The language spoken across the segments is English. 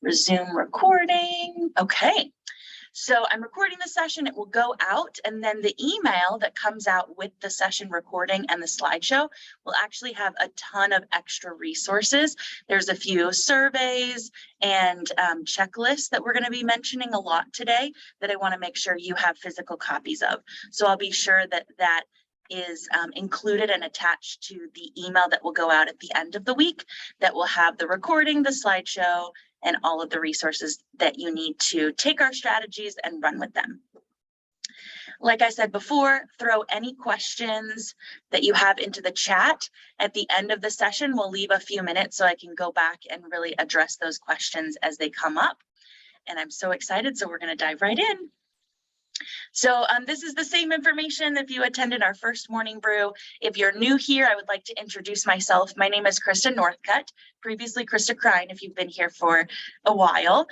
Resume recording. Okay. So I'm recording the session, it will go out, and then the email that comes out with the session recording and the slideshow will actually have a ton of extra resources. There's a few surveys and checklists that we're going to be mentioning a lot today that I want to make sure you have physical copies of. So I'll be sure that that is included and attached to the email that will go out at the end of the week that will have the recording, the slideshow, and all of the resources that you need to take our strategies and run with them. Like I said before, throw any questions that you have into the chat. At the end of the session, we'll leave a few minutes so I can go back and really address those questions as they come up. And I'm so excited, so we're going to dive right in. So this is the same information if you attended our first morning brew. If you're new here, I would like to introduce myself. My name is Krista Northcutt, previously Krista Krine, if you've been here for a while.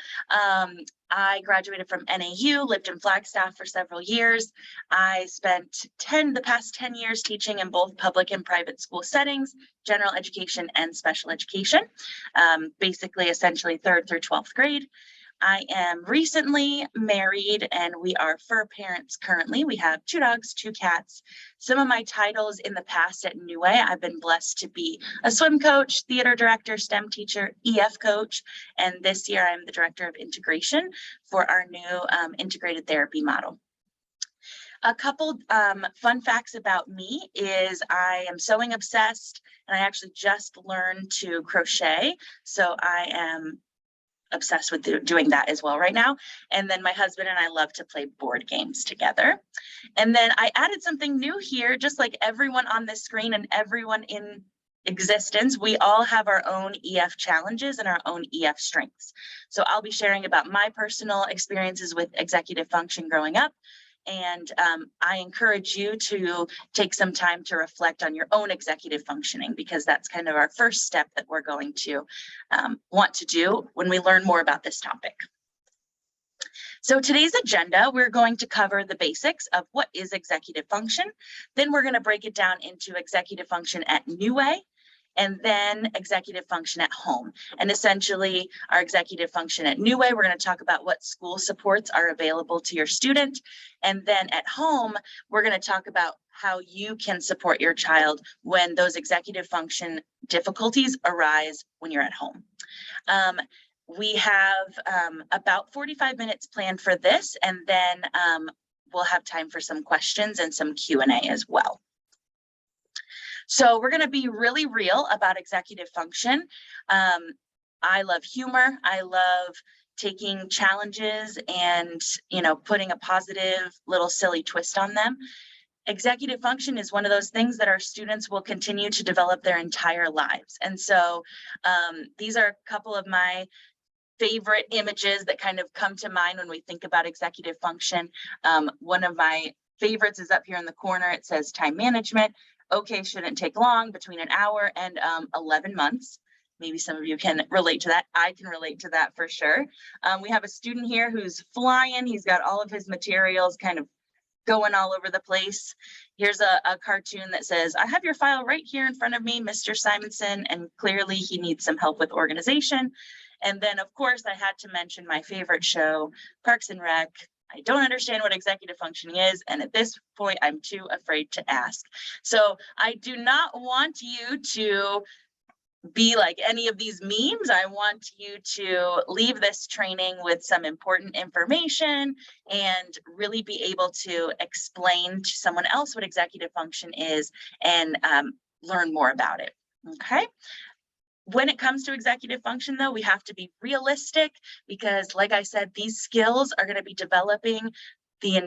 I graduated from NAU, lived in Flagstaff for several years. I spent the past 10 years teaching in both public and private school settings, general education and special education, basically essentially 3rd through 12th grade. I am recently married and we are fur parents currently. We have 2 dogs, 2 cats. Some of my titles in the past at New Way, I've been blessed to be a swim coach, theater director, STEM teacher, EF coach, and this year I'm the director of integration for our new integrated therapy model. A couple fun facts about me is I am sewing obsessed and I actually just learned to crochet. So I am obsessed with doing that as well right now. And then my husband and I love to play board games together. And then I added something new here, just like everyone on this screen and everyone in existence, we all have our own EF challenges and our own EF strengths. So I'll be sharing about my personal experiences with executive function growing up. And I encourage you to take some time to reflect on your own executive functioning, because that's kind of our first step that we're going to want to do when we learn more about this topic. So today's agenda, we're going to cover the basics of what is executive function. Then we're going to break it down into executive function at New Way, and then executive function at home. And essentially our executive function at New Way, we're going to talk about what school supports are available to your student. And then at home, we're going to talk about how you can support your child when those executive function difficulties arise when you're at home. We have about 45 minutes planned for this, and then we'll have time for some questions and some Q&A as well. So we're going to be really real about executive function. I love humor. I love taking challenges and, putting a positive little silly twist on them. Executive function is one of those things that our students will continue to develop their entire lives. And so these are a couple of my favorite images that kind of come to mind when we think about executive function. One of my favorites is up here in the corner. It says time management. Okay, shouldn't take long, between an hour and 11 months. Maybe some of you can relate to that. I can relate to that for sure. We have a student here who's flying. He's got all of his materials kind of going all over the place. Here's a cartoon that says, I have your file right here in front of me, Mr. Simonson, and clearly he needs some help with organization. And then, of course, I had to mention my favorite show, Parks and Rec. I don't understand what executive functioning is, and at this point, I'm too afraid to ask. So I do not want you to be like any of these memes. I want you to leave this training with some important information and really be able to explain to someone else what executive function is and learn more about it, okay? When it comes to executive function, though, we have to be realistic because, like I said, these skills are going to be developing the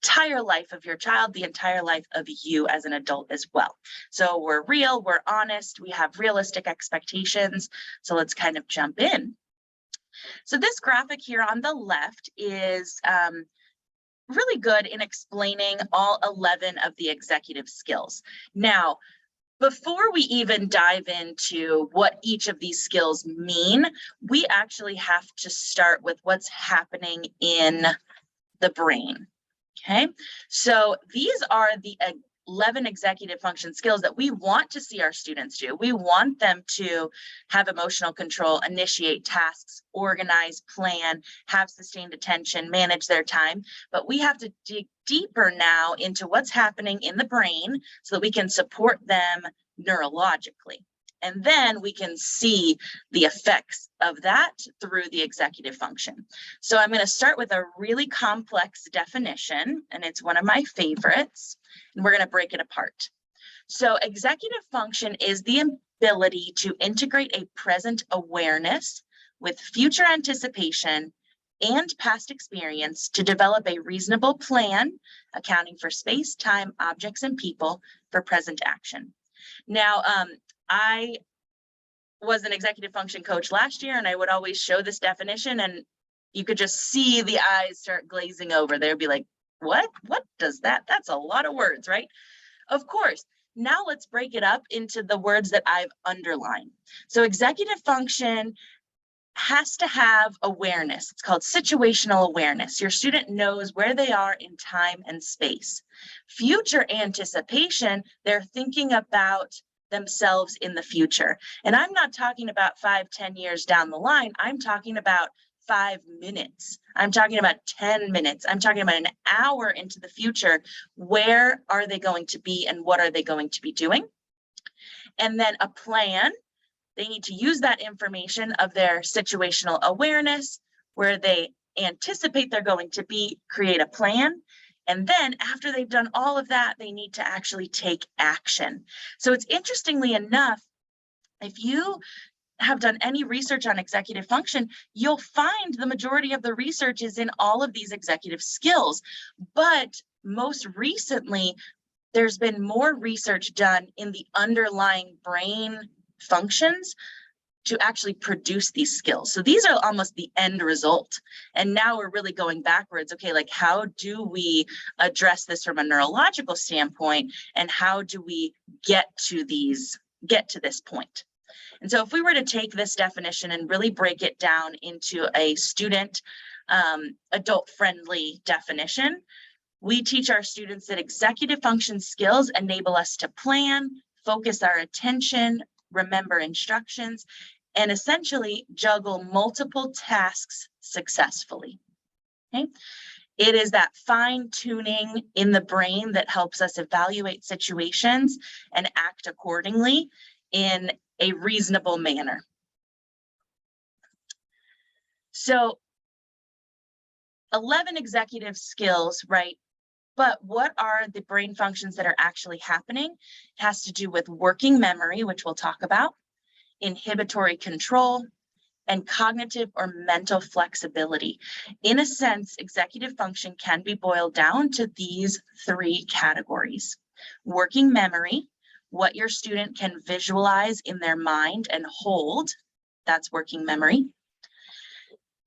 entire life of your child, the entire life of you as an adult as well. So we're real, we're honest, we have realistic expectations. So let's kind of jump in. So this graphic here on the left is really good in explaining all 11 of the executive skills. Now, before we even dive into what each of these skills mean, we actually have to start with what's happening in the brain. Okay, so these are the 11 executive function skills that we want to see our students do. We want them to have emotional control, initiate tasks, organize, plan, have sustained attention, manage their time. But we have to dig deeper now into what's happening in the brain so that we can support them neurologically. And then we can see the effects of that through the executive function. So I'm going to start with a really complex definition, and it's one of my favorites, and we're going to break it apart. So executive function is the ability to integrate a present awareness with future anticipation and past experience to develop a reasonable plan, accounting for space, time, objects, and people for present action. Now, I was an executive function coach last year, and I would always show this definition, and you could just see the eyes start glazing over. They'd be like, what does that? That's a lot of words, right? Of course. Now let's break it up into the words that I've underlined. So executive function has to have awareness. It's called situational awareness. Your student knows where they are in time and space. Future anticipation, they're thinking about themselves in the future. And I'm not talking about 5-10 years down the line. I'm talking about 5 minutes. I'm talking about 10 minutes. I'm talking about an hour into the future. Where are they going to be and what are they going to be doing? And then a plan. They need to use that information of their situational awareness, where they anticipate they're going to be, create a plan. And then after they've done all of that, they need to actually take action. So it's interestingly enough, if you have done any research on executive function, you'll find the majority of the research is in all of these executive skills. But most recently, there's been more research done in the underlying brain functions to actually produce these skills. So these are almost the end result. And now we're really going backwards. Okay, like how do we address this from a neurological standpoint? And how do we get to this point? And so if we were to take this definition and really break it down into a student, adult-friendly definition, we teach our students that executive function skills enable us to plan, focus our attention, remember instructions, and essentially juggle multiple tasks successfully. Okay? It is that fine tuning in the brain that helps us evaluate situations and act accordingly in a reasonable manner. So 11 executive skills, right? But what are the brain functions that are actually happening? It has to do with working memory, which we'll talk about, inhibitory control, and cognitive or mental flexibility. In a sense, executive function can be boiled down to these 3 categories. Working memory, what your student can visualize in their mind and hold, that's working memory.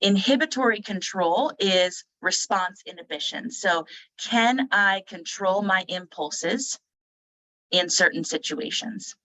Inhibitory control is response inhibition. So can I control my impulses in certain situations?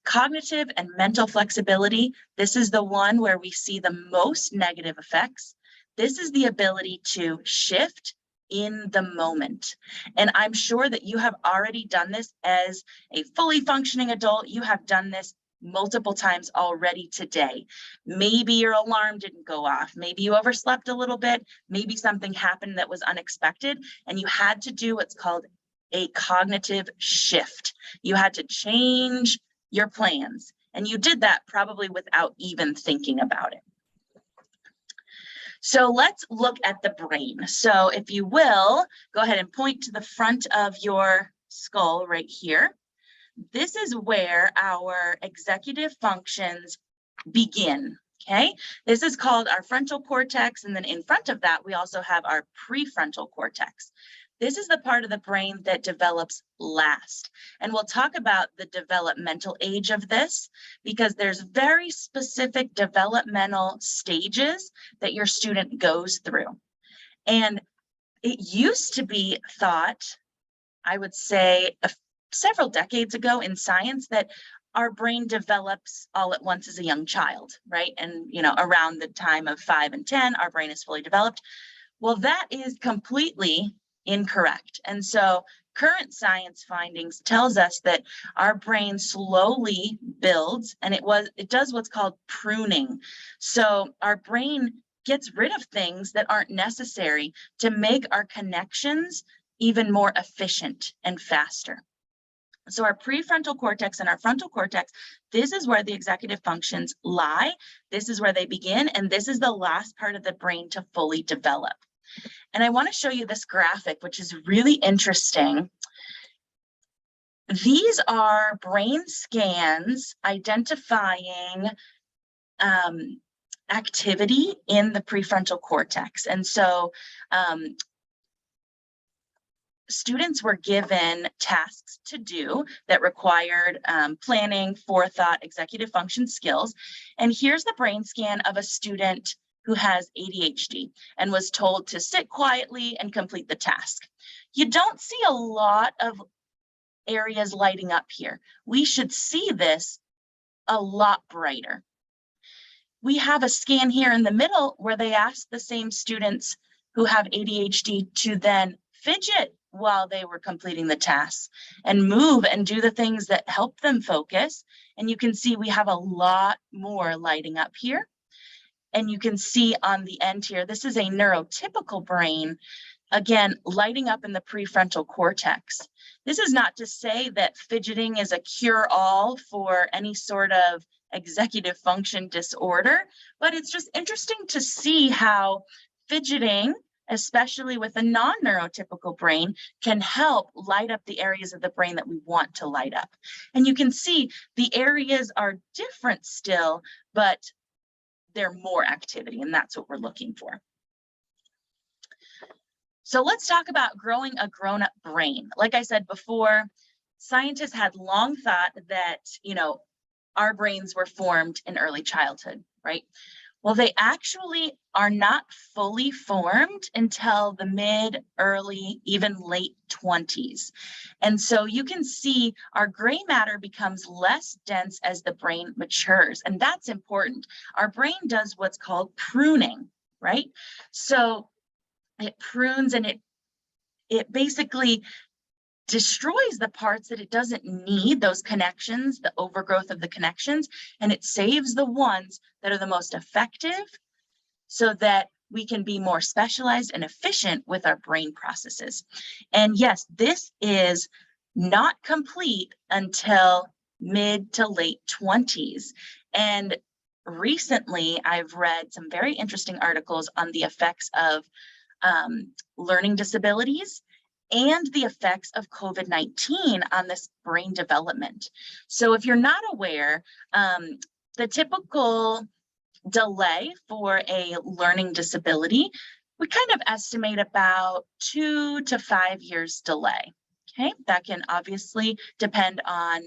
Cognitive and mental flexibility, this is the one where we see the most negative effects. This is the ability to shift in the moment. And I'm sure that you have already done this as a fully functioning adult. You have done this multiple times already today. Maybe your alarm didn't go off. Maybe you overslept a little bit. Maybe something happened that was unexpected and you had to do what's called a cognitive shift. You had to change your plans, and you did that probably without even thinking about it. So let's look at the brain. So if you will, go ahead and point to the front of your skull right here. This is where our executive functions begin, okay? This is called our frontal cortex, and then in front of that, we also have our prefrontal cortex. This is the part of the brain that develops last. And we'll talk about the developmental age of this because there's very specific developmental stages that your student goes through. And it used to be thought, I would say several decades ago in science, that our brain develops all at once as a young child, right? And, you know, around the time of 5 and 10, our brain is fully developed. Well, that is completely incorrect. And so current science findings tells us that our brain slowly builds, and it does what's called pruning. So our brain gets rid of things that aren't necessary to make our connections even more efficient and faster. So our prefrontal cortex and our frontal cortex, this is where the executive functions lie. This is where they begin, and this is the last part of the brain to fully develop. And I want to show you this graphic, which is really interesting. These are brain scans identifying activity in the prefrontal cortex. And so students were given tasks to do that required planning, forethought, executive function skills. And here's the brain scan of a student who has ADHD and was told to sit quietly and complete the task. You don't see a lot of areas lighting up here. We should see this a lot brighter. We have a scan here in the middle where they ask the same students who have ADHD to then fidget while they were completing the tasks and move and do the things that help them focus. And you can see we have a lot more lighting up here. And you can see on the end here, this is a neurotypical brain, again, lighting up in the prefrontal cortex. This is not to say that fidgeting is a cure-all for any sort of executive function disorder, but it's just interesting to see how fidgeting, especially with a non-neurotypical brain, can help light up the areas of the brain that we want to light up. And you can see the areas are different still, but they're more activity, and that's what we're looking for. So let's talk about growing a grown-up brain. Like I said before, scientists had long thought that, our brains were formed in early childhood, right? Well, they actually are not fully formed until the mid, early, even late 20s. And so you can see our gray matter becomes less dense as the brain matures. And that's important. Our brain does what's called pruning, right? So it prunes and it basically destroys the parts that it doesn't need, those connections, the overgrowth of the connections, and it saves the ones that are the most effective so that we can be more specialized and efficient with our brain processes. And yes, this is not complete until mid to late 20s. And recently, I've read some very interesting articles on the effects of learning disabilities and the effects of COVID-19 on this brain development. So if you're not aware, the typical delay for a learning disability, we kind of estimate about 2 to 5 years delay. Okay, that can obviously depend on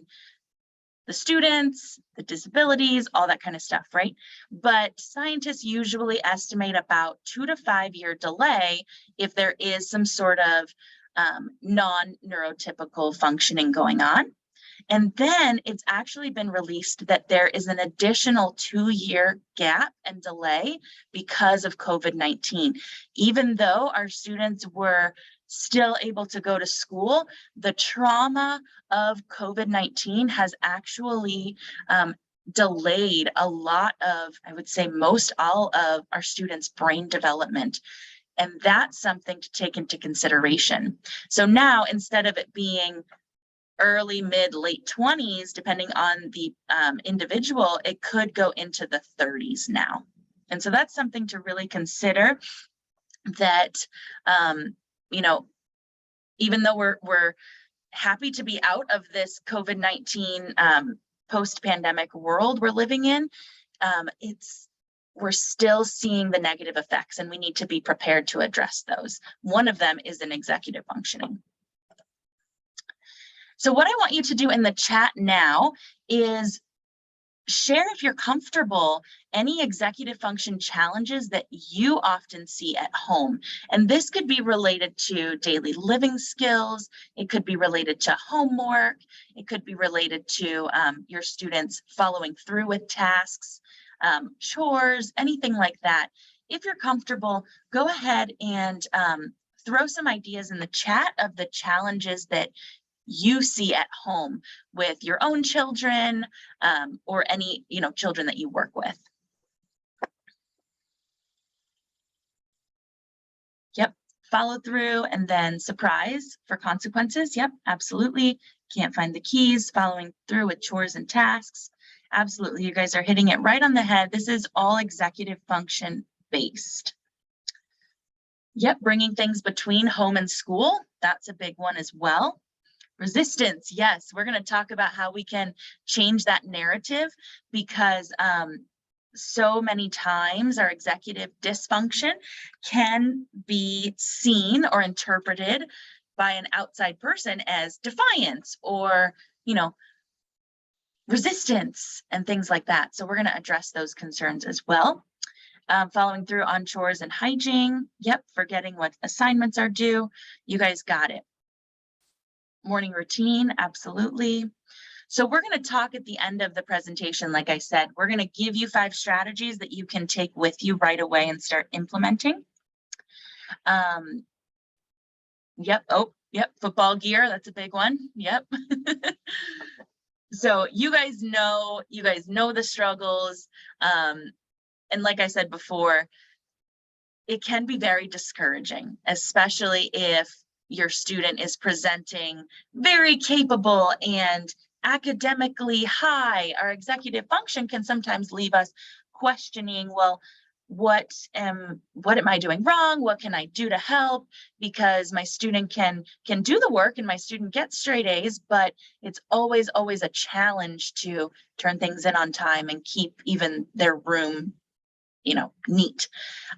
the students, the disabilities, all that kind of stuff, right? But scientists usually estimate about 2 to 5 year delay if there is some sort of non-neurotypical functioning going on. And then it's actually been released that there is an additional 2-year gap and delay because of COVID-19. Even though our students were still able to go to school, the trauma of COVID-19 has actually delayed a lot of, I would say most all of our students' brain development. And that's something to take into consideration. So now, instead of it being early, mid, late 20s, depending on the individual, it could go into the 30s now. And so that's something to really consider, that, even though we're happy to be out of this COVID-19 post-pandemic world we're living in, we're still seeing the negative effects, and we need to be prepared to address those. One of them is in executive functioning. So what I want you to do in the chat now is share, if you're comfortable, any executive function challenges that you often see at home. And this could be related to daily living skills. It could be related to homework. It could be related to your students following through with tasks, chores, anything like that. If you're comfortable, go ahead and throw some ideas in the chat of the challenges that you see at home with your own children, or any, children that you work with. Yep, follow through and then surprise for consequences. Yep, absolutely. Can't find the keys, following through with chores and tasks. Absolutely, you guys are hitting it right on the head. This is all executive function based. Yep, bringing things between home and school. That's a big one as well. Resistance, yes, we're going to talk about how we can change that narrative, because so many times our executive dysfunction can be seen or interpreted by an outside person as defiance or, resistance and things like that. So we're going to address those concerns as well. Following through on chores and hygiene. Yep, forgetting what assignments are due. You guys got it. Morning routine, absolutely. So we're going to talk at the end of the presentation. Like I said, we're going to give you 5 strategies that you can take with you right away and start implementing. Yep. Oh, yep. Football gear. That's a big one. Yep. So you guys know the struggles. And like I said before, it can be very discouraging, especially if your student is presenting very capable and academically high. Our executive function can sometimes leave us questioning, well, what am I doing wrong? What can I do to help? Because my student can do the work and my student gets straight A's, but it's always a challenge to turn things in on time and keep even their room neat.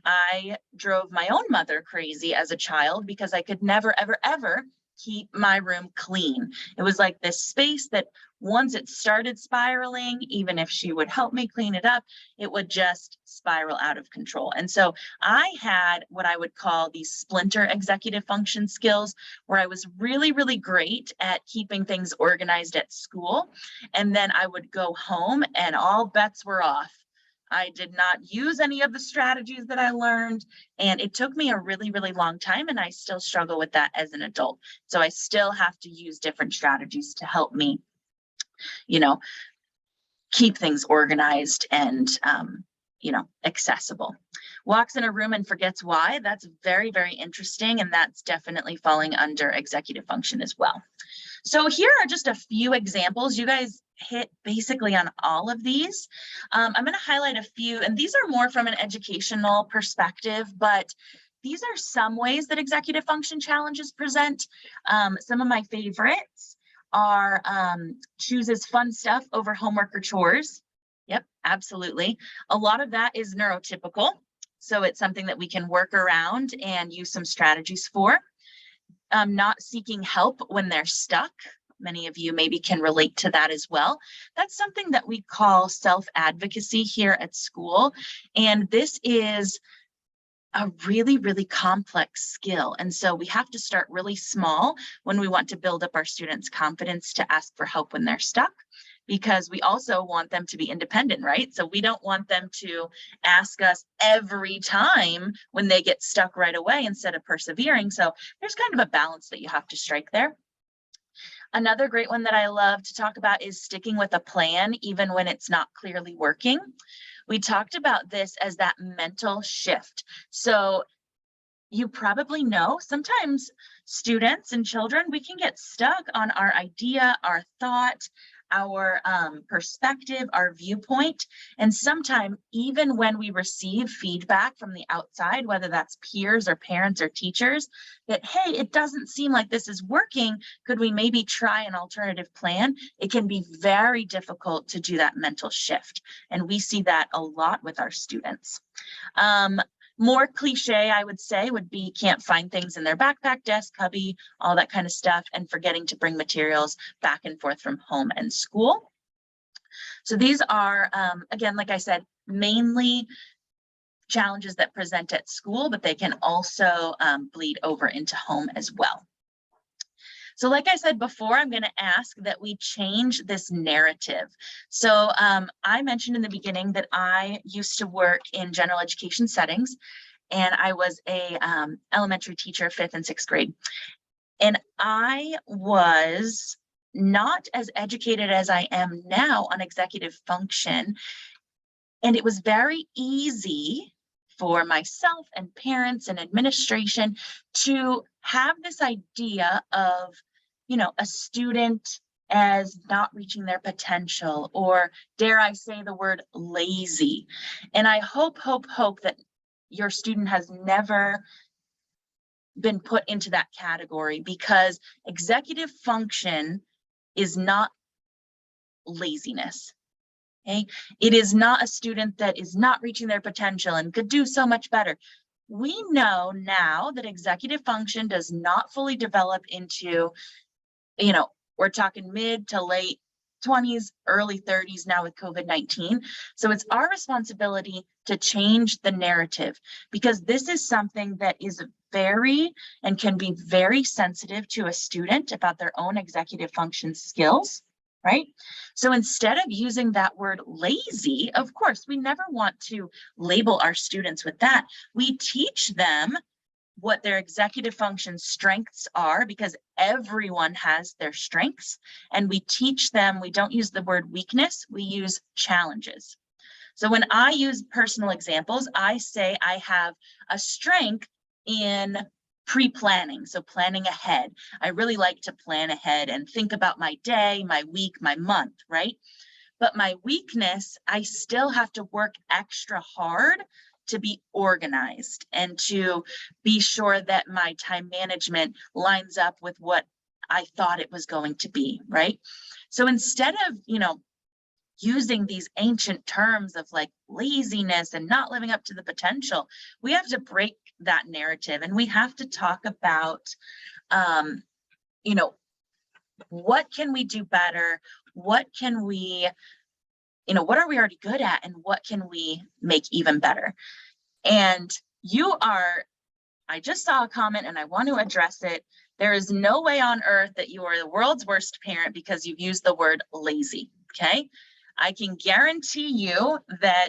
I drove my own mother crazy as a child because I could never, ever keep my room clean. It was like this space that once it started spiraling, even if she would help me clean it up, it would just spiral out of control. And so I had what I would call these splinter executive function skills, where I was really, really great at keeping things organized at school. And then I would go home and all bets were off. I did not use any of the strategies that I learned, and it took me a really, really long time, and I still struggle with that as an adult. So I still have to use different strategies to help me, keep things organized and, accessible. Walks in a room and forgets why. That's very, very interesting, and that's definitely falling under executive function as well. So here are just a few examples. You guys hit basically on all of these. I'm going to highlight a few, and these are more from an educational perspective, but these are some ways that executive function challenges present. Some of my favorites are chooses fun stuff over homework or chores. Yep, absolutely. A lot of that is neurotypical, so it's something that we can work around and use some strategies for. Not seeking help when they're stuck. Many of you maybe can relate to that as well. That's something that we call self-advocacy here at school. And this is a really, really complex skill. And so we have to start really small when we want to build up our students' confidence to ask for help when they're stuck, because we also want them to be independent, right? So we don't want them to ask us every time when they get stuck right away instead of persevering. So there's kind of a balance that you have to strike there. Another great one that I love to talk about is sticking with a plan, even when it's not clearly working. We talked about this as that mental shift. So you probably know sometimes students and children, we can get stuck on our idea, our thought, our perspective, our viewpoint. And sometimes even when we receive feedback from the outside, whether that's peers or parents or teachers, that, hey, it doesn't seem like this is working, could we maybe try an alternative plan? It can be very difficult to do that mental shift. And we see that a lot with our students. More cliche, I would say, would be can't find things in their backpack, desk, cubby, all that kind of stuff, and forgetting to bring materials back and forth from home and school. So these are, again, like I said, mainly challenges that present at school, but they can also bleed over into home as well. So like I said before, I'm going to ask that we change this narrative. So I mentioned in the beginning that I used to work in general education settings, and I was a elementary teacher, 5th and 6th grade. And I was not as educated as I am now on executive function. And it was very easy for myself and parents and administration to have this idea of, a student as not reaching their potential, or dare I say the word lazy. And I hope that your student has never been put into that category, because executive function is not laziness. Okay, it is not a student that is not reaching their potential and could do so much better. We know now that executive function does not fully develop into, we're talking mid to late 20s, early 30s now with COVID-19. So it's our responsibility to change the narrative, because this is something that is very and can be very sensitive to a student about their own executive function skills, right? So instead of using that word lazy, of course, we never want to label our students with that. We teach them what their executive function strengths are, because everyone has their strengths, and we teach them, we don't use the word weakness, we use challenges. So when I use personal examples, I say I have a strength in pre-planning, so planning ahead. I really like to plan ahead and think about my day, my week, my month, right? But my weakness, I still have to work extra hard to be organized and to be sure that my time management lines up with what I thought it was going to be, right? So instead of, using these ancient terms of like laziness and not living up to the potential, we have to break that narrative, and we have to talk about, what can we do better? What can we, what are we already good at, and what can we make even better? And I just saw a comment and I want to address it. There is no way on earth that you are the world's worst parent because you've used the word lazy, okay? I can guarantee you that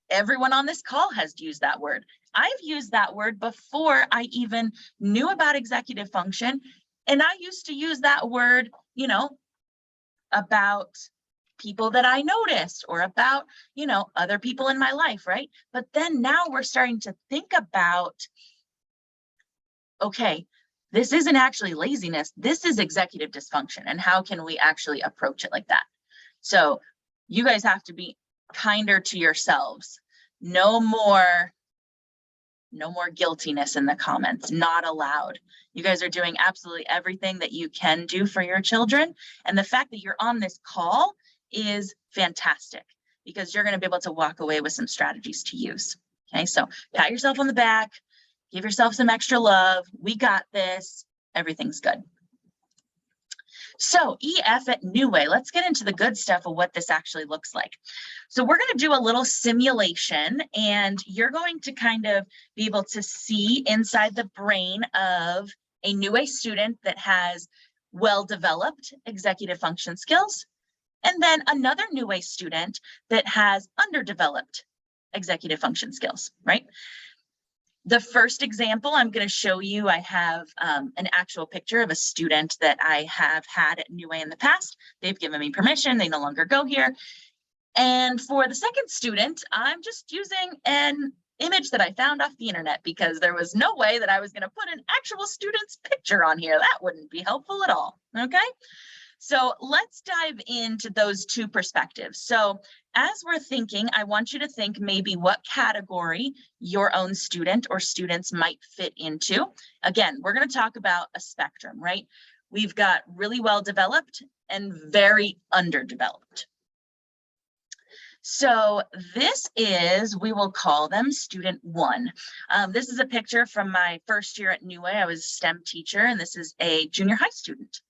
everyone on this call has used that word. I've used that word before I even knew about executive function. And I used to use that word, about people that I noticed, or about, other people in my life, right? But then now we're starting to think about, okay, this isn't actually laziness, this is executive dysfunction, and how can we actually approach it like that? So you guys have to be kinder to yourselves. No more guiltiness in the comments, not allowed. You guys are doing absolutely everything that you can do for your children. And the fact that you're on this call is fantastic, because you're going to be able to walk away with some strategies to use. Okay, so pat yourself on the back, give yourself some extra love. We got this. Everything's good. So EF at New Way, let's get into the good stuff of what this actually looks like. So we're going to do a little simulation, and you're going to kind of be able to see inside the brain of a New Way student that has well-developed executive function skills, and then another New Way student that has underdeveloped executive function skills, right? The first example I'm going to show you, I have an actual picture of a student that I have had at New Way in the past. They've given me permission, they no longer go here. And for the second student, I'm just using an image that I found off the internet, because there was no way that I was going to put an actual student's picture on here. That wouldn't be helpful at all, okay? So let's dive into those two perspectives. So as we're thinking, I want you to think maybe what category your own student or students might fit into. Again, we're going to talk about a spectrum, right? We've got really well developed and very underdeveloped. So this is, we will call them student 1. This is a picture from my first year at New Way. I was a STEM teacher, and this is a junior high student.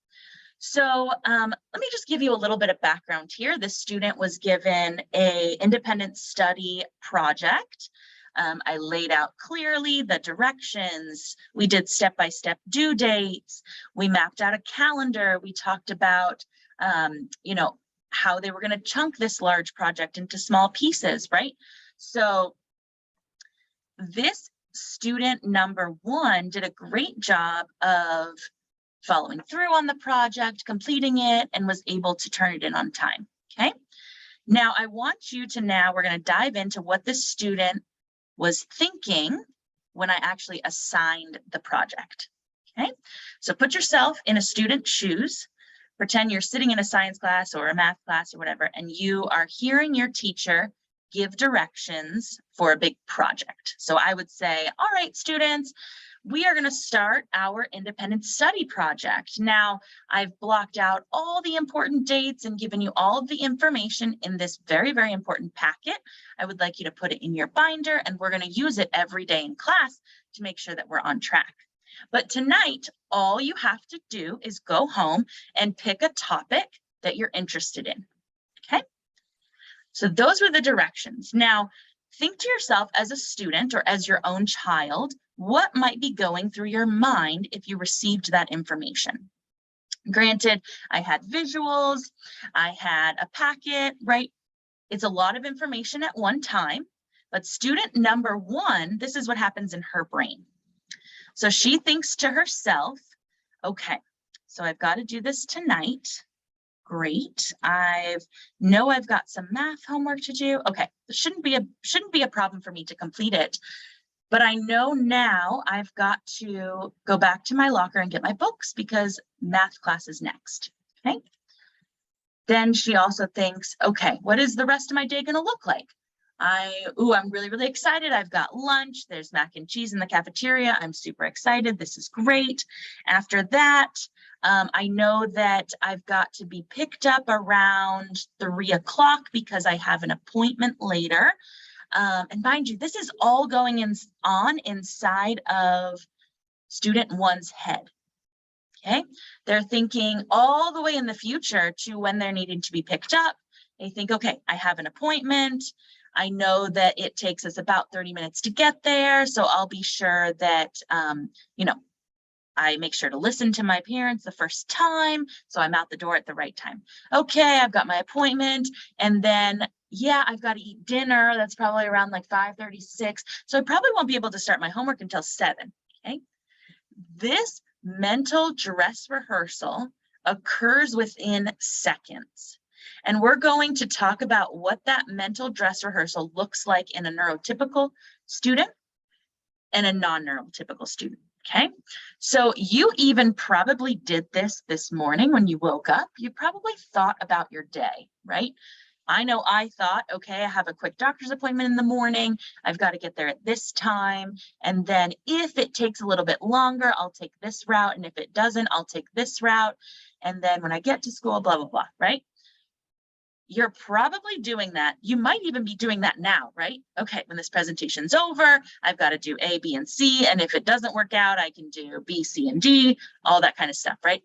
So let me just give you a little bit of background here. This student was given an independent study project. I laid out clearly the directions. We did step-by-step due dates. We mapped out a calendar. We talked about, how they were going to chunk this large project into small pieces, right? So this student number 1 did a great job of following through on the project, completing it, and was able to turn it in on time. Okay. Now I want you to we're going to dive into what this student was thinking when I actually assigned the project. Okay. So put yourself in a student's shoes. Pretend you're sitting in a science class or a math class or whatever, and you are hearing your teacher give directions for a big project. So I would say, all right, students, we are going to start our independent study project. Now, I've blocked out all the important dates and given you all of the information in this very, very important packet. I would like you to put it in your binder, and we're going to use it every day in class to make sure that we're on track. But tonight, all you have to do is go home and pick a topic that you're interested in. Okay? So those were the directions. Now, think to yourself as a student or as your own child, what might be going through your mind if you received that information? Granted, I had visuals, I had a packet, right? It's a lot of information at one time, but student number 1, this is what happens in her brain. So she thinks to herself, okay, so I've got to do this tonight. Great. I've got some math homework to do. Okay, it shouldn't be a problem for me to complete it. But I know now I've got to go back to my locker and get my books because math class is next. Okay. Then she also thinks, okay, what is the rest of my day going to look like? I'm really, really excited. I've got lunch. There's mac and cheese in the cafeteria. I'm super excited. This is great. After that, I know that I've got to be picked up around 3 o'clock because I have an appointment later. And mind you, this is all going on inside of student 1's head. Okay, they're thinking all the way in the future to when they're needing to be picked up. They think, okay, I have an appointment. I know that it takes us about 30 minutes to get there. So I'll be sure that, I make sure to listen to my parents the first time. So I'm out the door at the right time. Okay, I've got my appointment. And then, I've got to eat dinner. That's probably around like 5:36. So I probably won't be able to start my homework until 7. Okay. This mental dress rehearsal occurs within seconds. And we're going to talk about what that mental dress rehearsal looks like in a neurotypical student and a non-neurotypical student, okay? So you even probably did this morning when you woke up. You probably thought about your day, right? I know I thought, okay, I have a quick doctor's appointment in the morning. I've got to get there at this time. And then if it takes a little bit longer, I'll take this route. And if it doesn't, I'll take this route. And then when I get to school, blah, blah, blah, right? You're probably doing that. You might even be doing that now, right? Okay, when this presentation's over, I've got to do A, B, and C. And if it doesn't work out, I can do B, C, and D, all that kind of stuff, right?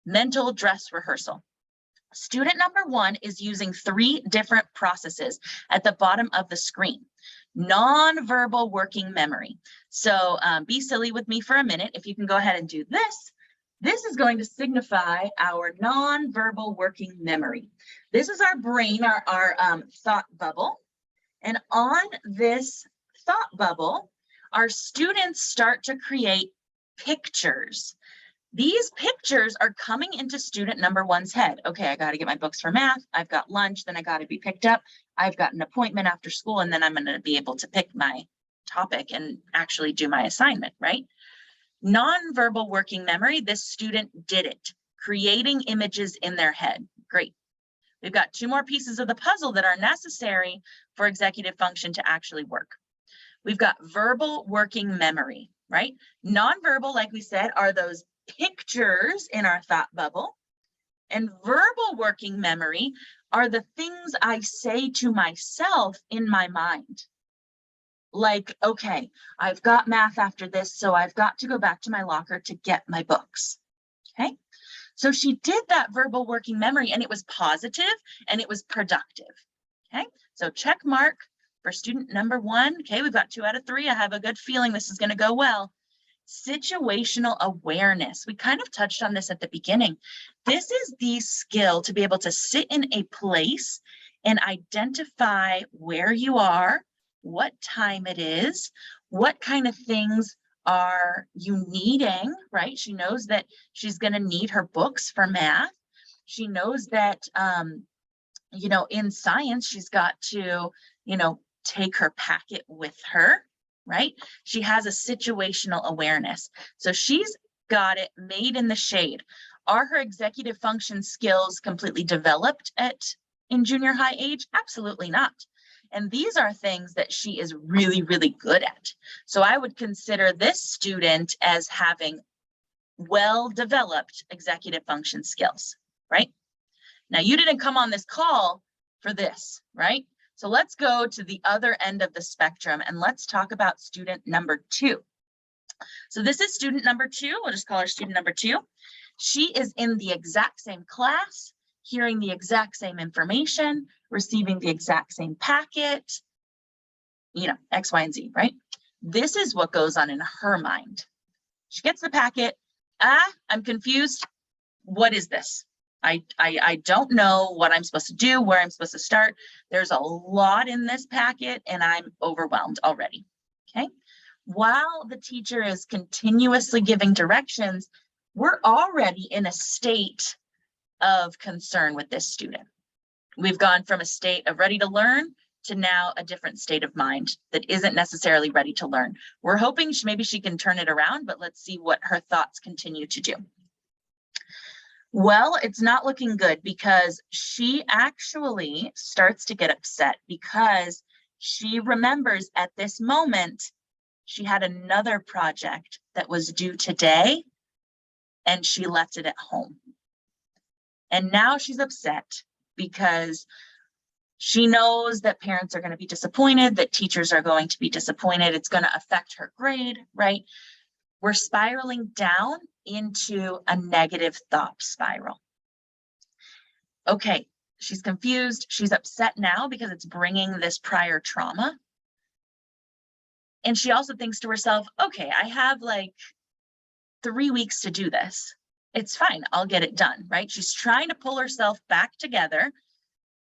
Mental dress rehearsal. Student number 1 is using 3 different processes at the bottom of the screen. Non-verbal working memory. So be silly with me for a minute. If you can go ahead and do this. This is going to signify our non-verbal working memory. This is our brain, our thought bubble. And on this thought bubble, our students start to create pictures. These pictures are coming into student number 1's head. Okay, I got to get my books for math. I've got lunch, then I got to be picked up. I've got an appointment after school, and then I'm going to be able to pick my topic and actually do my assignment, right? Non-verbal working memory, this student did it, creating images in their head. Great. We've got 2 more pieces of the puzzle that are necessary for executive function to actually work. We've got verbal working memory, right? Non-verbal, like we said, are those pictures in our thought bubble. And verbal working memory are the things I say to myself in my mind. Like, okay, I've got math after this, so I've got to go back to my locker to get my books. Okay, so she did that verbal working memory, and it was positive and it was productive. Okay, so check mark for student number 1. Okay, we've got 2 out of 3. I have a good feeling this is going to go well. Situational awareness. We kind of touched on this at the beginning. This is the skill to be able to sit in a place and identify where you are, what time it is, what kind of things are you needing, right? She knows that she's going to need her books for math. She knows that, you know, in science, she's got to, you know, take her packet with her, right? She has a situational awareness. So she's got it made in the shade. Are her executive function skills completely developed in junior high age? Absolutely not. And these are things that she is really, really good at. So I would consider this student as having well-developed executive function skills, right? Now, you didn't come on this call for this, right? So let's go to the other end of the spectrum and let's talk about student number 2. So this is student number 2. We'll just call her student number 2. She is in the exact same class, hearing the exact same information, receiving the exact same packet, you know, X, Y, and Z, right? This is what goes on in her mind. She gets the packet. I'm confused. What is this? I don't know what I'm supposed to do, where I'm supposed to start. There's a lot in this packet and I'm overwhelmed already, okay? While the teacher is continuously giving directions, we're already in a state of concern with this student. We've gone from a state of ready to learn to now a different state of mind that isn't necessarily ready to learn. We're hoping maybe she can turn it around, but let's see what her thoughts continue to do. Well, it's not looking good because she actually starts to get upset because she remembers at this moment she had another project that was due today and she left it at home. And now she's upset because she knows that parents are going to be disappointed, that teachers are going to be disappointed. It's going to affect her grade, right? We're spiraling down into a negative thought spiral. Okay, she's confused. She's upset now because it's bringing this prior trauma. And she also thinks to herself, okay, I have like 3 weeks to do this. It's fine. I'll get it done, right? She's trying to pull herself back together.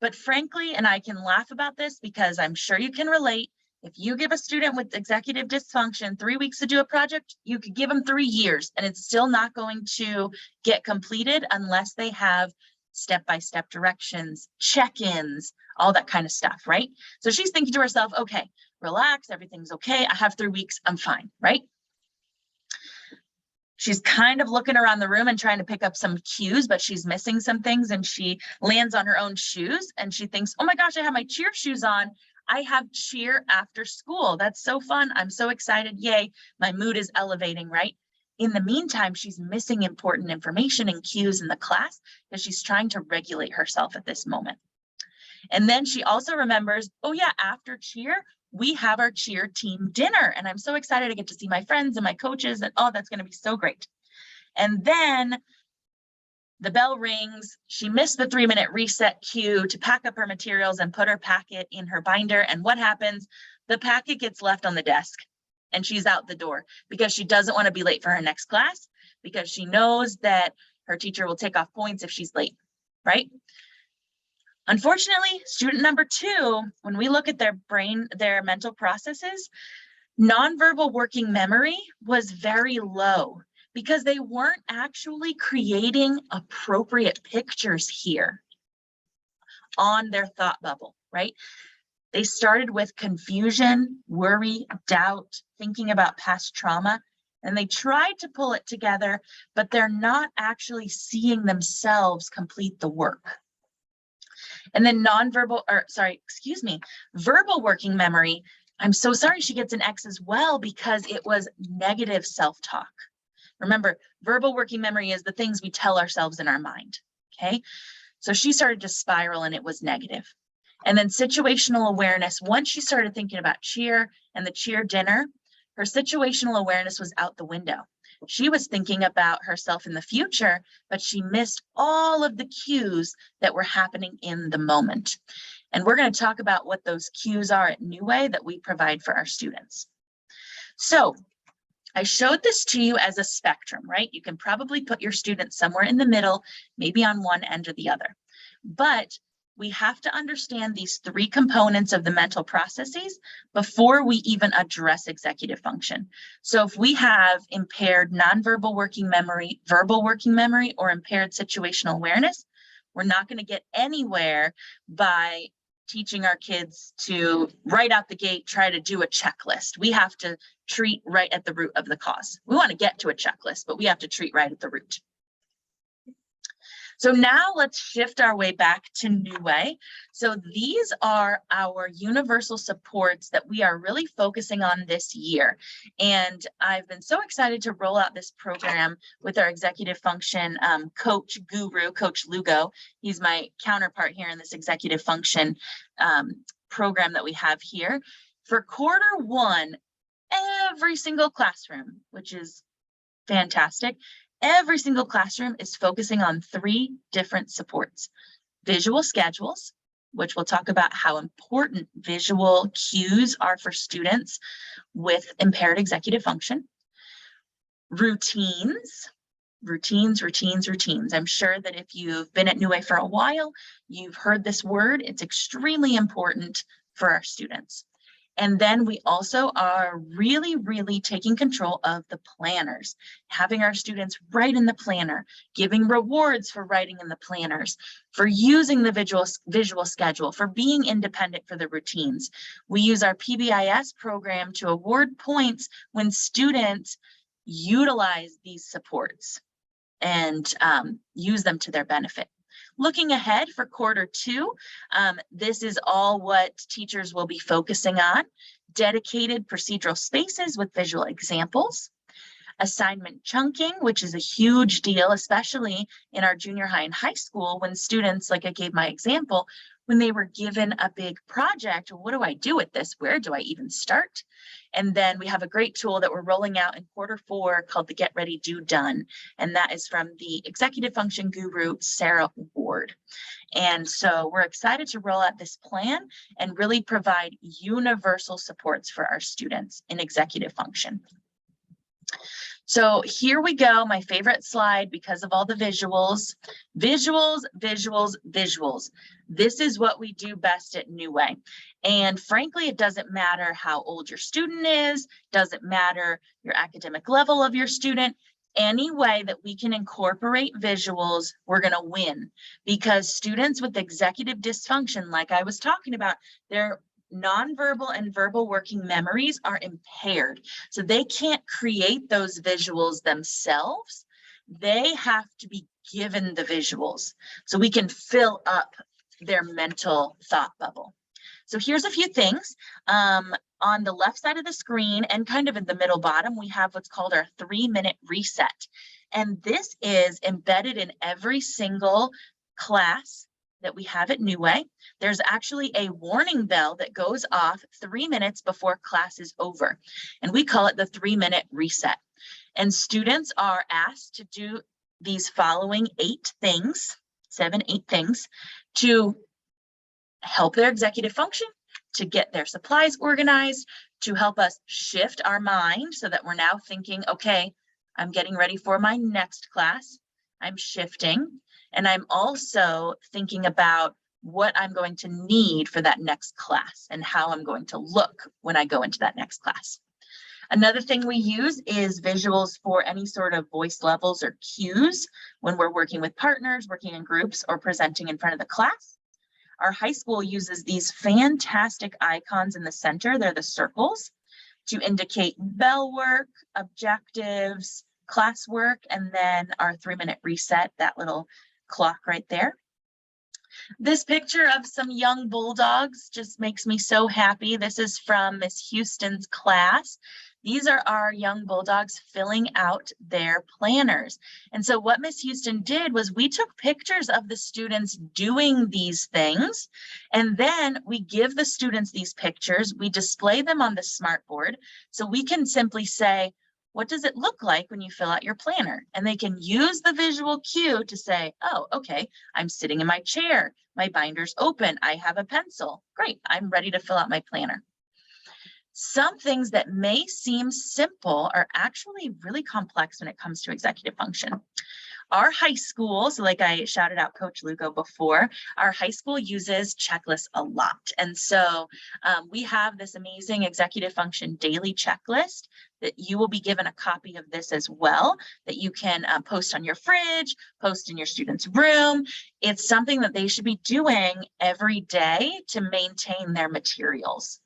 But frankly, and I can laugh about this because I'm sure you can relate, if you give a student with executive dysfunction 3 weeks to do a project, you could give them 3 years and it's still not going to get completed unless they have step-by-step directions, check-ins, all that kind of stuff, right? So she's thinking to herself, okay, relax, everything's okay. I have 3 weeks, I'm fine, right? She's kind of looking around the room and trying to pick up some cues, but she's missing some things and she lands on her own shoes and she thinks, oh my gosh, I have my cheer shoes on. I have cheer after school. That's so fun. I'm so excited. Yay. My mood is elevating, right? In the meantime, she's missing important information and cues in the class because she's trying to regulate herself at this moment. And then she also remembers, oh yeah, after cheer, we have our cheer team dinner. And I'm so excited to get to see my friends and my coaches and oh, that's going to be so great. And then the bell rings. She missed the 3-minute reset cue to pack up her materials and put her packet in her binder. And what happens? The packet gets left on the desk and she's out the door because she doesn't want to be late for her next class because she knows that her teacher will take off points if she's late, right? Unfortunately, student number 2, when we look at their brain, their mental processes, nonverbal working memory was very low because they weren't actually creating appropriate pictures here on their thought bubble, right? They started with confusion, worry, doubt, thinking about past trauma, and they tried to pull it together, but they're not actually seeing themselves complete the work. And then verbal working memory. I'm so sorry she gets an X as well because it was negative self-talk. Remember, verbal working memory is the things we tell ourselves in our mind, okay? So she started to spiral and it was negative. And then situational awareness, once she started thinking about cheer and the cheer dinner, her situational awareness was out the window. She was thinking about herself in the future, but she missed all of the cues that were happening in the moment. And we're going to talk about what those cues are at New Way that we provide for our students. So I showed this to you as a spectrum, right? You can probably put your students somewhere in the middle, maybe on one end or the other. But we have to understand these three components of the mental processes before we even address executive function. So if we have impaired nonverbal working memory, verbal working memory, or impaired situational awareness, we're not going to get anywhere by teaching our kids to right out the gate try to do a checklist. We have to treat right at the root of the cause. We want to get to a checklist, but we have to treat right at the root. So now let's shift our way back to New Way. So these are our universal supports that we are really focusing on this year. And I've been so excited to roll out this program with our executive function coach guru, Coach Lugo. He's my counterpart here in this executive function program that we have here. For Q1, every single classroom, which is fantastic, every single classroom is focusing on 3 different supports: visual schedules, which we'll talk about how important visual cues are for students with impaired executive function; routines. I'm sure that if you've been at New Way for a while, you've heard this word. It's extremely important for our students. And then we also are really taking control of the planners, having our students write in the planner, giving rewards for writing in the planners, for using the visual schedule, for being independent for the routines. We use our PBIS program to award points when students utilize these supports and use them to their benefit. Looking ahead for Q2, this is all what teachers will be focusing on: dedicated procedural spaces with visual examples, assignment chunking, which is a huge deal, especially in our junior high and high school, when students, like I gave my example, when they were given a big project, what do I do with this? Where do I even start? And then we have a great tool that we're rolling out in Q4 called the Get Ready, Do Done. And that is from the executive function guru, Sarah Ward. And so we're excited to roll out this plan and really provide universal supports for our students in executive function. So here we go, my favorite slide because of all the visuals. Visuals. This is what we do best at New Way. And frankly, it doesn't matter how old your student is, doesn't matter your academic level of your student. Any way that we can incorporate visuals, we're going to win, because students with executive dysfunction, like I was talking about, their nonverbal and verbal working memories are impaired. So they can't create those visuals themselves. They have to be given the visuals so we can fill up their mental thought bubble. So here's a few things. On the left side of the screen and kind of in the middle bottom, we have what's called our 3-minute reset. And this is embedded in every single class that we have at New Way. There's actually a warning bell that goes off 3 minutes before class is over. And we call it the 3-minute reset. And students are asked to do these following 8 things, 7, 8 things, to help their executive function, to get their supplies organized, to help us shift our mind so that we're now thinking, okay, I'm getting ready for my next class. I'm shifting. And I'm also thinking about what I'm going to need for that next class and how I'm going to look when I go into that next class. Another thing we use is visuals for any sort of voice levels or cues when we're working with partners, working in groups, or presenting in front of the class. Our high school uses these fantastic icons in the center. They're the circles to indicate bell work, objectives, classwork, and then our 3-minute reset, that little clock right there. This picture of some young bulldogs just makes me so happy. This is from Miss Houston's class. These are our young bulldogs filling out their planners. And so what Miss Houston did was we took pictures of the students doing these things, and then we give the students these pictures. We display them on the smartboard so we can simply say, what does it look like when you fill out your planner? And they can use the visual cue to say, oh, okay, I'm sitting in my chair, my binder's open, I have a pencil. Great, I'm ready to fill out my planner. Some things that may seem simple are actually really complex when it comes to executive function. Our high school, so like I shouted out Coach Lugo before, our high school uses checklists a lot. And so we have this amazing executive function daily checklist that you will be given a copy of this as well, that you can post on your fridge, post in your students' room. It's something that they should be doing every day to maintain their materials.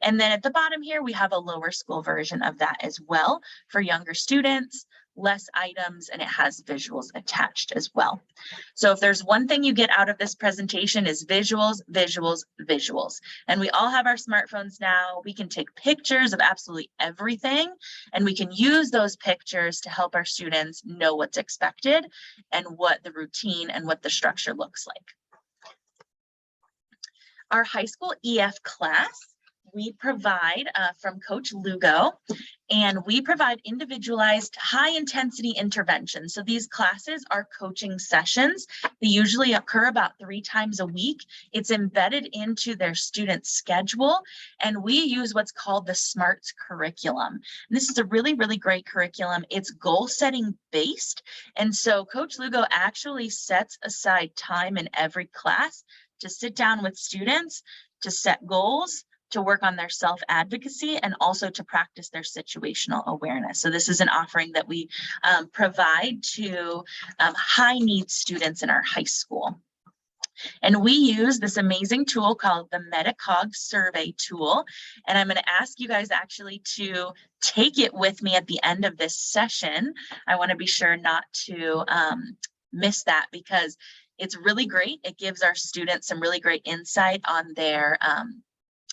And then at the bottom here, we have a lower school version of that as well for younger students, less items, and it has visuals attached as well. So if there's one thing you get out of this presentation is visuals, visuals, visuals. And we all have our smartphones now. We can take pictures of absolutely everything, and we can use those pictures to help our students know what's expected and what the routine and what the structure looks like. Our high school EF class, we provide from Coach Lugo, and we provide individualized high intensity interventions. So these classes are coaching sessions. They usually occur about 3 times a week. It's embedded into their student schedule, and we use what's called the SMARTS curriculum. And this is a really, really great curriculum. It's goal setting based. And so Coach Lugo actually sets aside time in every class to sit down with students, to set goals, to work on their self-advocacy, and also to practice their situational awareness. So this is an offering that we provide to high needs students in our high school. And we use this amazing tool called the Metacog survey tool. And I'm going to ask you guys actually to take it with me at the end of this session. I want to be sure not to miss that, because it's really great. It gives our students some really great insight on their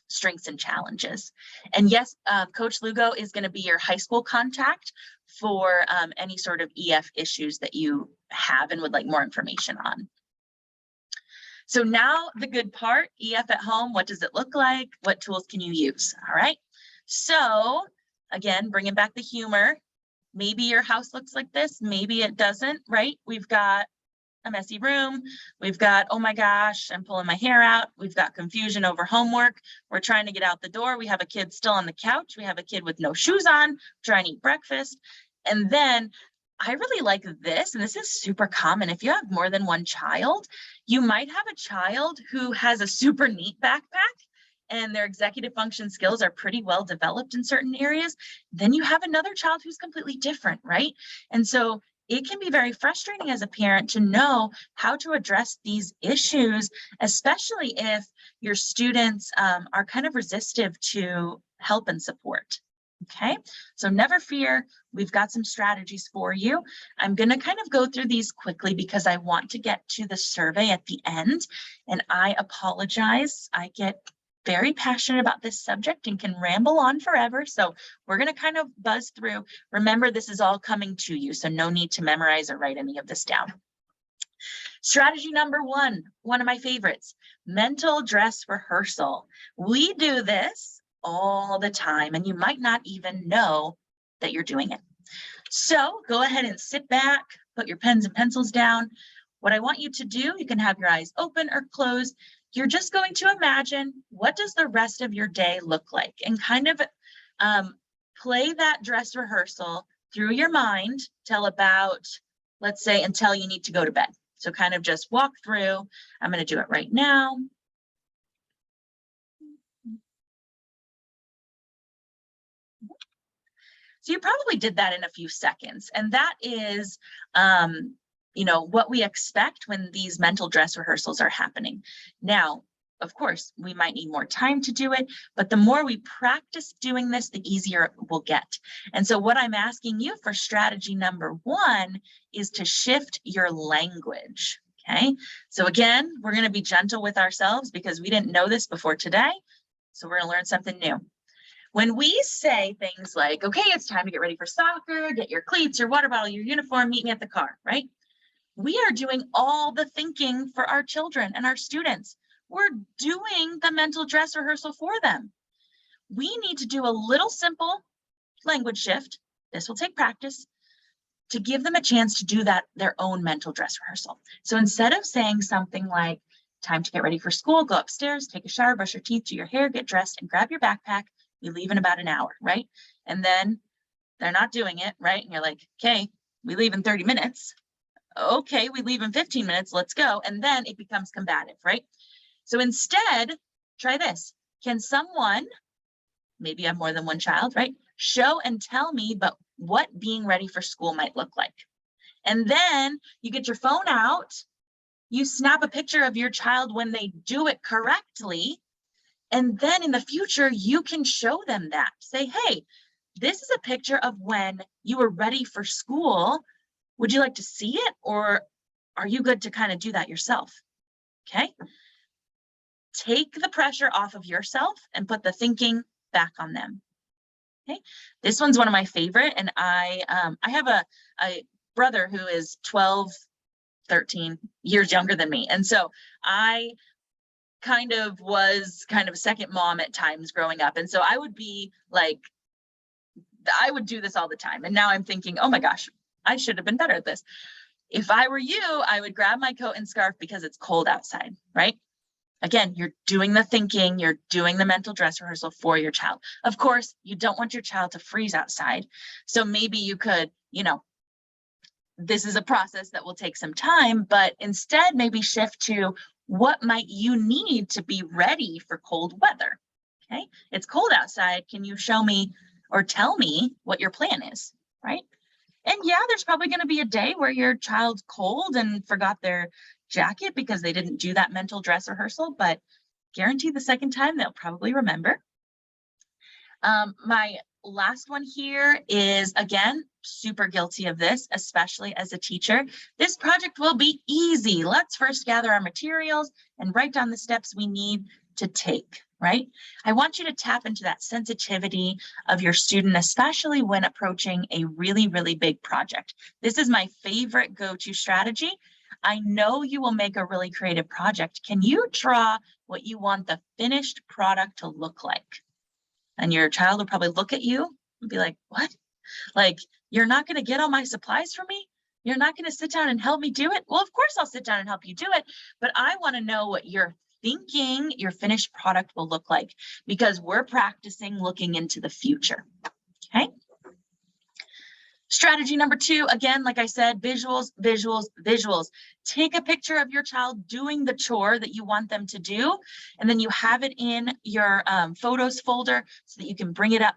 strengths and challenges. And yes, Coach Lugo is going to be your high school contact for any sort of EF issues that you have and would like more information on. So now the good part, EF at home, what does it look like? What tools can you use? All right. So again, bringing back the humor. Maybe your house looks like this, maybe it doesn't, right? We've got a messy room. We've got, oh my gosh, I'm pulling my hair out. We've got confusion over homework. We're trying to get out the door. We have a kid still on the couch. We have a kid with no shoes on, trying to eat breakfast. And then I really like this, and this is super common. If you have more than one child, you might have a child who has a super neat backpack and their executive function skills are pretty well developed in certain areas. Then you have another child who's completely different, right? And so it can be very frustrating as a parent to know how to address these issues, especially if your students are kind of resistive to help and support. Okay, so never fear, we've got some strategies for you. I'm going to kind of go through these quickly because I want to get to the survey at the end, and I apologize. I get very passionate about this subject and can ramble on forever. So we're going to kind of buzz through. Remember, this is all coming to you, so no need to memorize or write any of this down. Strategy number 1, one of my favorites, mental dress rehearsal. We do this all the time, and you might not even know that you're doing it. So go ahead and sit back, put your pens and pencils down. What I want you to do, you can have your eyes open or closed. You're just going to imagine, what does the rest of your day look like, and kind of play that dress rehearsal through your mind till about, let's say, until you need to go to bed. So kind of just walk through. I'm going to do it right now. So you probably did that in a few seconds, and that is you know, what we expect when these mental dress rehearsals are happening. Now, of course, we might need more time to do it, but the more we practice doing this, the easier it will get. And so what I'm asking you for strategy number 1 is to shift your language. Okay, so again, we're going to be gentle with ourselves because we didn't know this before today. So we're going to learn something new. When we say things like, okay, it's time to get ready for soccer, get your cleats, your water bottle, your uniform, meet me at the car, right? We are doing all the thinking for our children and our students. We're doing the mental dress rehearsal for them. We need to do a little simple language shift. This will take practice to give them a chance to do that, their own mental dress rehearsal. So instead of saying something like, time to get ready for school, go upstairs, take a shower, brush your teeth, do your hair, get dressed, and grab your backpack. We leave in about an hour, right? And then they're not doing it, right? And you're like, okay, we leave in 30 minutes. Okay, we leave in 15 minutes, let's go. And then it becomes combative, right? So instead, try this. Can someone, maybe I have more than one child, right? Show and tell me but what being ready for school might look like. And then you get your phone out, you snap a picture of your child when they do it correctly. And then in the future, you can show them that. Say, hey, this is a picture of when you were ready for school. Would you like to see it, or are you good to kind of do that yourself? Okay. Take the pressure off of yourself and put the thinking back on them. Okay. This one's one of my favorite. And I have a brother who is 12, 13 years younger than me. And so I was a second mom at times growing up. And so I would be like, I would do this all the time. And now I'm thinking, oh my gosh, I should have been better at this. If I were you, I would grab my coat and scarf because it's cold outside, right? Again, you're doing the thinking, you're doing the mental dress rehearsal for your child. Of course, you don't want your child to freeze outside. So maybe you could, this is a process that will take some time, but instead maybe shift to what might you need to be ready for cold weather? Okay, it's cold outside. Can you show me or tell me what your plan is, right? And yeah, there's probably going to be a day where your child's cold and forgot their jacket because they didn't do that mental dress rehearsal, but guarantee the second time they'll probably remember. My last one here is, again, super guilty of this, especially as a teacher. This project will be easy. Let's first gather our materials and write down the steps we need to take, right? I want you to tap into that sensitivity of your student, especially when approaching a really, really big project. This is my favorite go-to strategy. I know you will make a really creative project. Can you draw what you want the finished product to look like? And your child will probably look at you and be like, what? Like, you're not going to get all my supplies for me? You're not going to sit down and help me do it? Well, of course I'll sit down and help you do it, but I want to know what you're thinking your finished product will look like, because we're practicing looking into the future. Okay. Strategy number 2, again, like I said, visuals, visuals, visuals. Take a picture of your child doing the chore that you want them to do, and then you have it in your photos folder so that you can bring it up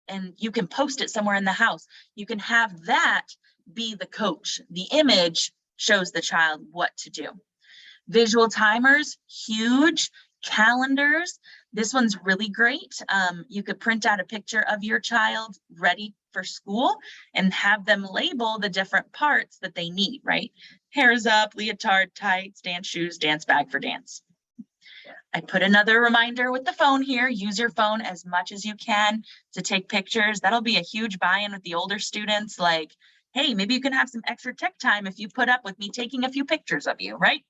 and you can post it somewhere in the house. You can have that be the coach. The image shows the child what to do. Visual timers, huge. Calendars. This one's really great. You could print out a picture of your child ready for school and have them label the different parts that they need, right? Hairs up, leotard, tights, dance shoes, dance bag for dance. I put another reminder with the phone here. Use your phone as much as you can to take pictures. That'll be a huge buy-in with the older students. Like, hey, maybe you can have some extra tech time if you put up with me taking a few pictures of you, right?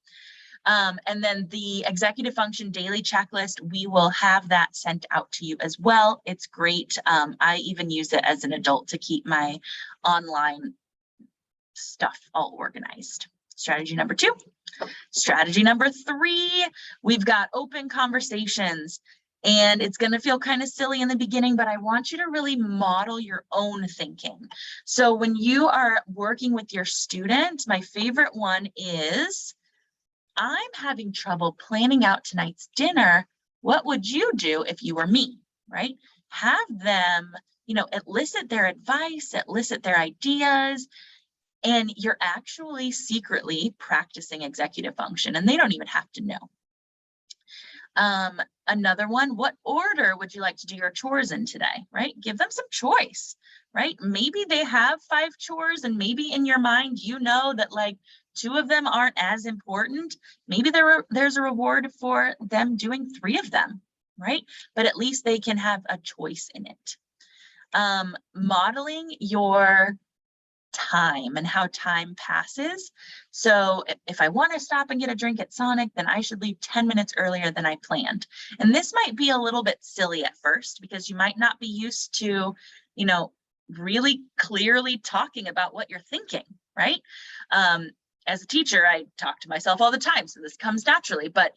And then the executive function daily checklist, we will have that sent out to you as well. It's great. I even use it as an adult to keep my online stuff all organized. Strategy number 2. Strategy number 3, we've got open conversations. And it's going to feel kind of silly in the beginning, but I want you to really model your own thinking. So when you are working with your student, my favorite one is, I'm having trouble planning out tonight's dinner. What would you do if you were me, right? Have them, elicit their advice, elicit their ideas, and you're actually secretly practicing executive function, and they don't even have to know. Another one, what order would you like to do your chores in today, right? Give them some choice, right? Maybe they have 5 chores, and maybe in your mind, that like 2 of them aren't as important. Maybe there's a reward for them doing 3 of them, right? But at least they can have a choice in it. Modeling your time and how time passes. So if I want to stop and get a drink at Sonic, then I should leave 10 minutes earlier than I planned. And this might be a little bit silly at first because you might not be used to, really clearly talking about what you're thinking, right? As a teacher, I talk to myself all the time, so this comes naturally, but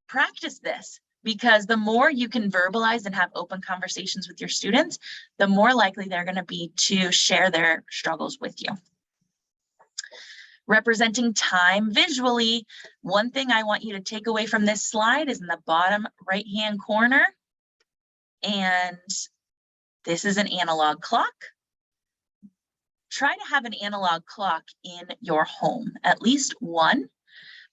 practice this, because the more you can verbalize and have open conversations with your students, the more likely they're going to be to share their struggles with you. Representing time visually, one thing I want you to take away from this slide is in the bottom right-hand corner. And this is an analog clock. Try to have an analog clock in your home, at least one,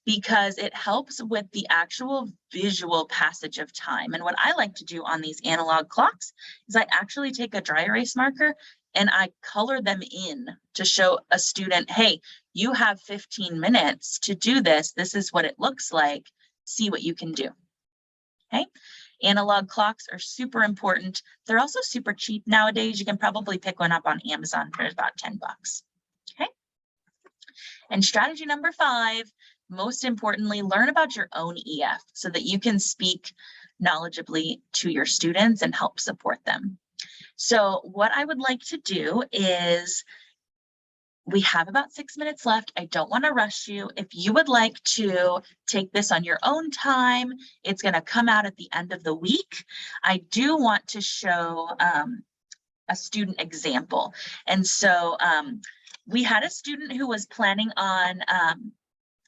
because it helps with the actual visual passage of time. And what I like to do on these analog clocks is I actually take a dry erase marker and I color them in to show a student, hey, you have 15 minutes to do this. This is what it looks like. See what you can do. Okay. Analog clocks are super important. They're also super cheap nowadays. You can probably pick one up on Amazon for about 10 bucks. Okay. And strategy number 5, most importantly, learn about your own EF so that you can speak knowledgeably to your students and help support them. So what I would like to do is, we have about 6 minutes left. I don't want to rush you. If you would like to take this on your own time, it's going to come out at the end of the week. I do want to show a student example. And so we had a student who was planning on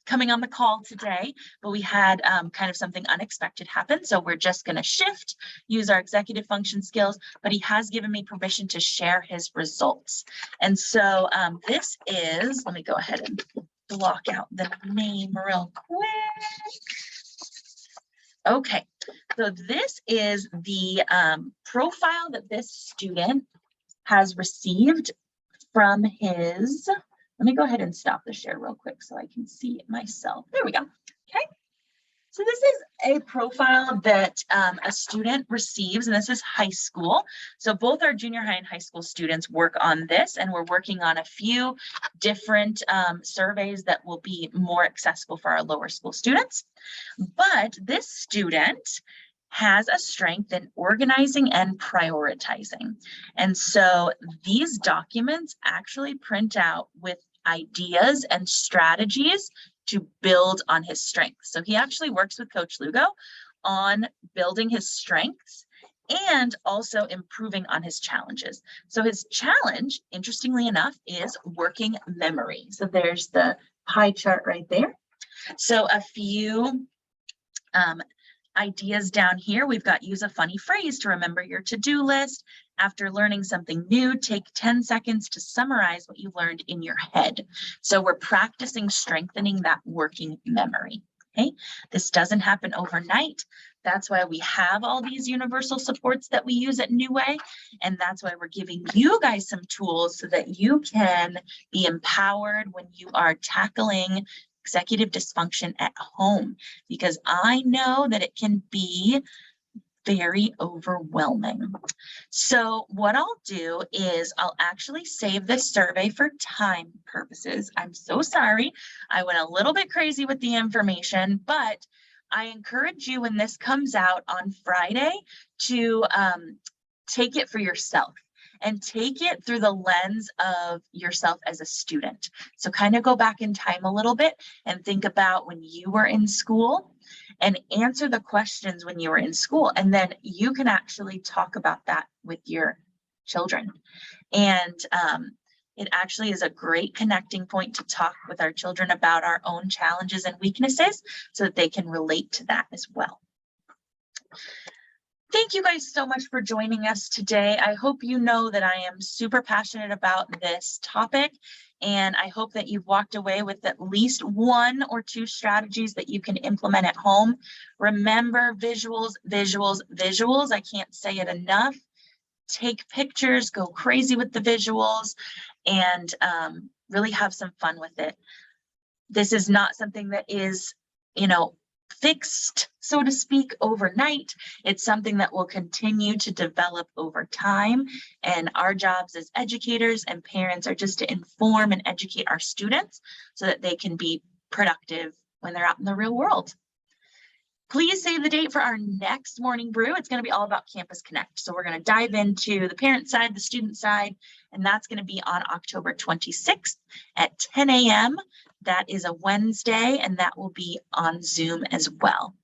coming on the call today, but we had kind of something unexpected happen. So we're just going to shift, use our executive function skills, but he has given me permission to share his results. And so this is, let me go ahead and block out the name real quick. Okay, so this is the profile that this student has received from his, let me go ahead and stop the share real quick so I can see it myself. There we go. Okay. So this is a profile that a student receives, and this is high school. So both our junior high and high school students work on this, and we're working on a few different surveys that will be more accessible for our lower school students. But this student has a strength in organizing and prioritizing. And so these documents actually print out with ideas and strategies to build on his strengths. So he actually works with Coach Lugo on building his strengths and also improving on his challenges. So his challenge, interestingly enough, is working memory. So there's the pie chart right there. So a few ideas down here. We've got use a funny phrase to remember your to-do list. After learning something new, take 10 seconds to summarize what you learned in your head. So we're practicing strengthening that working memory. Okay, this doesn't happen overnight. That's why we have all these universal supports that we use at New Way. And that's why we're giving you guys some tools so that you can be empowered when you are tackling executive dysfunction at home, because I know that it can be very overwhelming. So what I'll do is I'll actually save this survey for time purposes. I'm so sorry. I went a little bit crazy with the information, but I encourage you when this comes out on Friday to take it for yourself. And take it through the lens of yourself as a student. So kind of go back in time a little bit and think about when you were in school and answer the questions when you were in school. And then you can actually talk about that with your children. And it actually is a great connecting point to talk with our children about our own challenges and weaknesses so that they can relate to that as well. Thank you guys so much for joining us today. I hope you know that I am super passionate about this topic, and I hope that you've walked away with at least 1 or 2 strategies that you can implement at home. Remember, visuals, visuals, visuals. I can't say it enough. Take pictures, go crazy with the visuals, and really have some fun with it. This is not something that is, fixed, so to speak, overnight. It's something that will continue to develop over time. And our jobs as educators and parents are just to inform and educate our students so that they can be productive when they're out in the real world. Please save the date for our next morning brew. It's going to be all about Campus Connect. So we're going to dive into the parent side, the student side, and that's going to be on October 26th at 10 a.m. That is a Wednesday, and that will be on Zoom as well.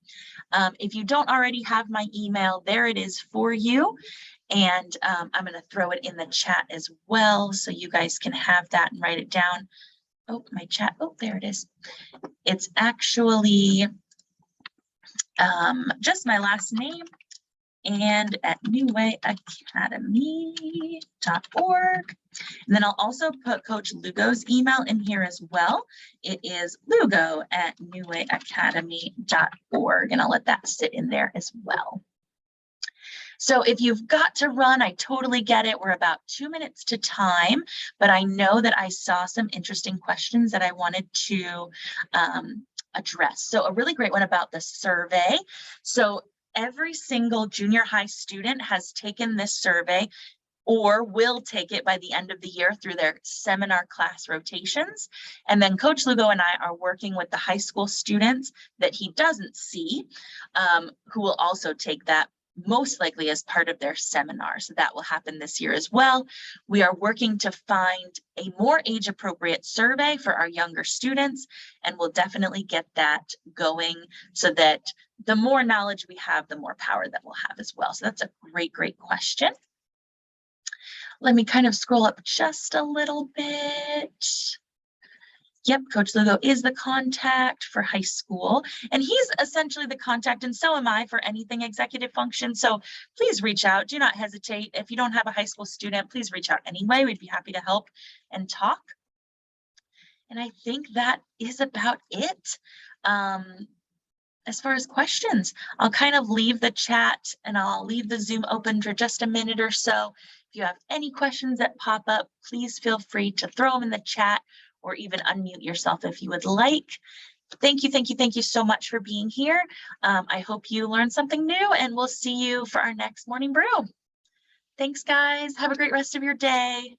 If you don't already have my email, there it is for you. And I'm going to throw it in the chat as well so you guys can have that and write it down. Oh, my chat. Oh, there it is. It's actually just my last name and at newwayacademy.org. And then I'll also put Coach Lugo's email in here as well. It is lugo@newwayacademy.org, and I'll let that sit in there as well. So if you've got to run, I totally get it. We're about 2 minutes to time, but I know that I saw some interesting questions that I wanted to address. So a really great one about the survey. So every single junior high student has taken this survey or will take it by the end of the year through their seminar class rotations. And then Coach Lugo and I are working with the high school students that he doesn't see, who will also take that most likely as part of their seminar. So that will happen this year as well. We are working to find a more age appropriate survey for our younger students, and we'll definitely get that going so that the more knowledge we have, the more power that we'll have as well. So that's a great, great question. Let me kind of scroll up just a little bit. Yep, Coach Lugo is the contact for high school, and he's essentially the contact, and so am I for anything executive function. So please reach out. Do not hesitate. If you don't have a high school student, please reach out anyway. We'd be happy to help and talk. And I think that is about it. As far as questions, I'll kind of leave the chat and I'll leave the Zoom open for just a minute or so. If you have any questions that pop up, please feel free to throw them in the chat or even unmute yourself if you would like. Thank you, thank you, thank you so much for being here. I hope you learned something new, and we'll see you for our next morning brew. Thanks, guys. Have a great rest of your day.